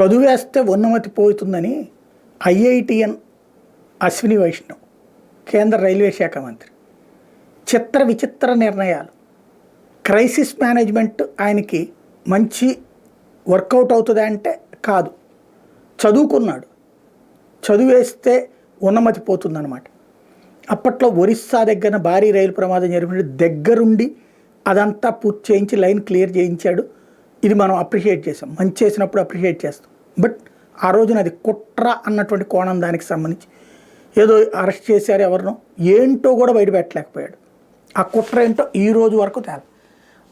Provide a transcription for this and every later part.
చదువేస్తే ఉన్నమతి పోతుందని ఐఐటిఎన్ అశ్విని వైష్ణవ్ కేంద్ర రైల్వే శాఖ మంత్రి చిత్ర విచిత్ర నిర్ణయాలు. క్రైసిస్ మేనేజ్మెంట్ ఆయనకి మంచి వర్కౌట్ అవుతుంది అంటే కాదు. చదువుకున్నాడు, చదువేస్తే ఉన్నమతి పోతుందన్నమాట. అప్పట్లో ఒరిస్సా దగ్గర భారీ రైలు ప్రమాదం జరిగిన దగ్గరుండి అదంతా పూర్తి చేయించి లైన్ క్లియర్ చేయించాడు. ఇది మనం అప్రిషియేట్ చేసాం, మంచి చేసినప్పుడు అప్రిషియేట్ చేస్తాం. బట్ ఆ రోజున అది కుట్ర అన్నటువంటి కోణం దానికి సంబంధించి ఏదో అరెస్ట్ చేశారు, ఎవరినో ఏంటో కూడా బయట పెట్టలేకపోయాడు. ఆ కుట్ర ఏంటో ఈ రోజు వరకు తేల.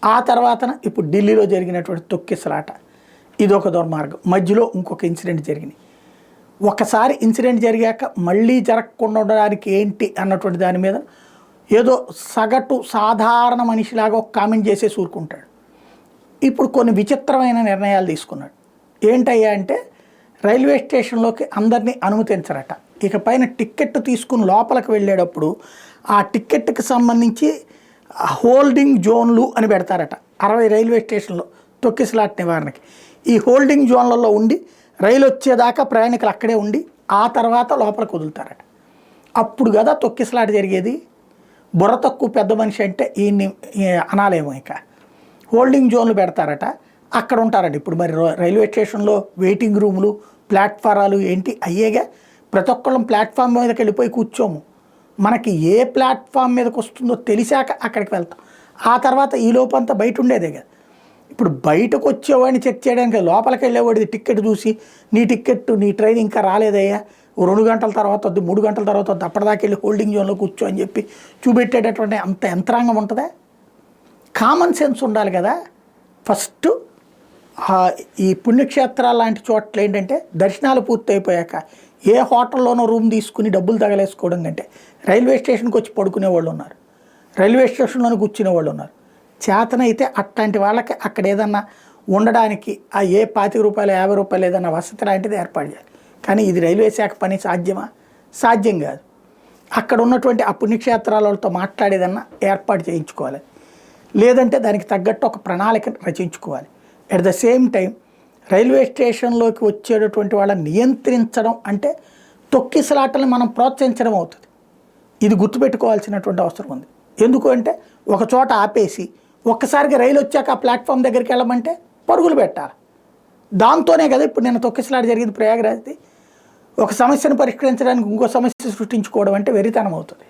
ఆ తర్వాతన ఇప్పుడు ఢిల్లీలో జరిగినటువంటి తొక్కిసలాట, ఇదొక దుర్మార్గం. మధ్యలో ఇంకొక ఇన్సిడెంట్ జరిగింది. ఒకసారి ఇన్సిడెంట్ జరిగాక మళ్ళీ జరగకుండా ఉండడానికి ఏంటి అన్నటువంటి దాని మీద ఏదో సగటు సాధారణ మనిషిలాగా ఒక కామెంట్ చేసే ఊరుకుంటాడు. ఇప్పుడు కొన్ని విచిత్రమైన నిర్ణయాలు తీసుకున్నాడు. ఏంటయ్యా అంటే రైల్వే స్టేషన్లోకి అందరినీ అనుమతించరట. ఇక పైన టిక్కెట్ తీసుకుని లోపలికి వెళ్ళేటప్పుడు ఆ టిక్కెట్కి సంబంధించి హోల్డింగ్ జోన్లు అని పెడతారట 60 రైల్వే స్టేషన్లో తొక్కిసలాట నివారణకి. ఈ హోల్డింగ్ జోన్లలో ఉండి రైలు వచ్చేదాకా ప్రయాణికులు అక్కడే ఉండి ఆ తర్వాత లోపలికి వదులుతారట. అప్పుడు కదా తొక్కిసలాట జరిగేది. బుర్ర తక్కువ పెద్ద మనిషి అంటే ఈయన్ని అనాలేమో. ఇక హోల్డింగ్ జోన్లు పెడతారట, అక్కడ ఉంటారట. ఇప్పుడు మరి రైల్వే స్టేషన్లో వెయిటింగ్ రూములు, ప్లాట్ఫారాలు ఏంటి అయ్యేగా. ప్రతి ఒక్కళ్ళం ప్లాట్ఫామ్ మీదకి వెళ్ళిపోయి కూర్చోము. మనకి ఏ ప్లాట్ఫామ్ మీదకి వస్తుందో తెలిసాక అక్కడికి వెళ్తాం. ఆ తర్వాత ఈ లోపంతా బయట ఉండేదే కదా. ఇప్పుడు బయటకు వచ్చేవాడిని చెక్ చేయడానికి లోపలికి వెళ్ళేవాడిది టిక్కెట్ చూసి నీ టిక్కెట్, నీ ట్రైన్ ఇంకా రాలేదయ్యా, 2 గంటల తర్వాత వద్దు, 3 గంటల తర్వాత వద్దు, అప్పటిదాకా వెళ్ళి హోల్డింగ్ జోన్లో కూర్చో అని చెప్పి చూపెట్టేటటువంటి అంత యంత్రాంగం ఉంటుందా? కామన్ సెన్స్ ఉండాలి కదా. ఫస్ట్ ఈ పుణ్యక్షేత్రాలు లాంటి చోట్ల ఏంటంటే దర్శనాలు పూర్తి అయిపోయాక ఏ హోటల్లోనో రూమ్ తీసుకుని డబ్బులు తగలేసుకోవడం కంటే రైల్వే స్టేషన్కి వచ్చి పడుకునే వాళ్ళు ఉన్నారు, రైల్వే స్టేషన్లోనే కూర్చునే వాళ్ళు ఉన్నారు. చేతనైతే అట్లాంటి వాళ్ళకి అక్కడ ఏదన్నా ఉండడానికి ఆ ఏ 25 రూపాయలు 50 రూపాయలు ఏదన్నా వసతి లాంటిది ఏర్పాటు చేయాలి. కానీ ఇది రైల్వే శాఖ పని సాధ్యమా? సాధ్యం కాదు. అక్కడ ఉన్నటువంటి ఆ పుణ్యక్షేత్రాలతో మాట్లాడేదన్నా ఏర్పాటు చేయించుకోవాలి, లేదంటే దానికి తగ్గట్టు ఒక ప్రణాళిక రచించుకోవాలి. At the same time railway స్టేషన్లోకి వచ్చేటటువంటి వాళ్ళని నియంత్రించడం అంటే తొక్కిసలాటలను మనం ప్రోత్సహించడం అవుతుంది. ఇది గుర్తుపెట్టుకోవాల్సినటువంటి అవసరం ఉంది. ఎందుకు అంటే ఒక చోట ఆపేసి ఒక్కసారిగా రైలు వచ్చాక ఆ ప్లాట్ఫామ్ దగ్గరికి వెళ్ళమంటే పరుగులు పెట్టాలి. దాంతోనే కదా ఇప్పుడు నేను తొక్కిసలాట జరిగింది ప్రయాగరాజ్ది. ఒక సమస్యను పరిష్కరించడానికి ఇంకో సమస్య సృష్టించుకోవడం అంటే వెరితనం అవుతుంది.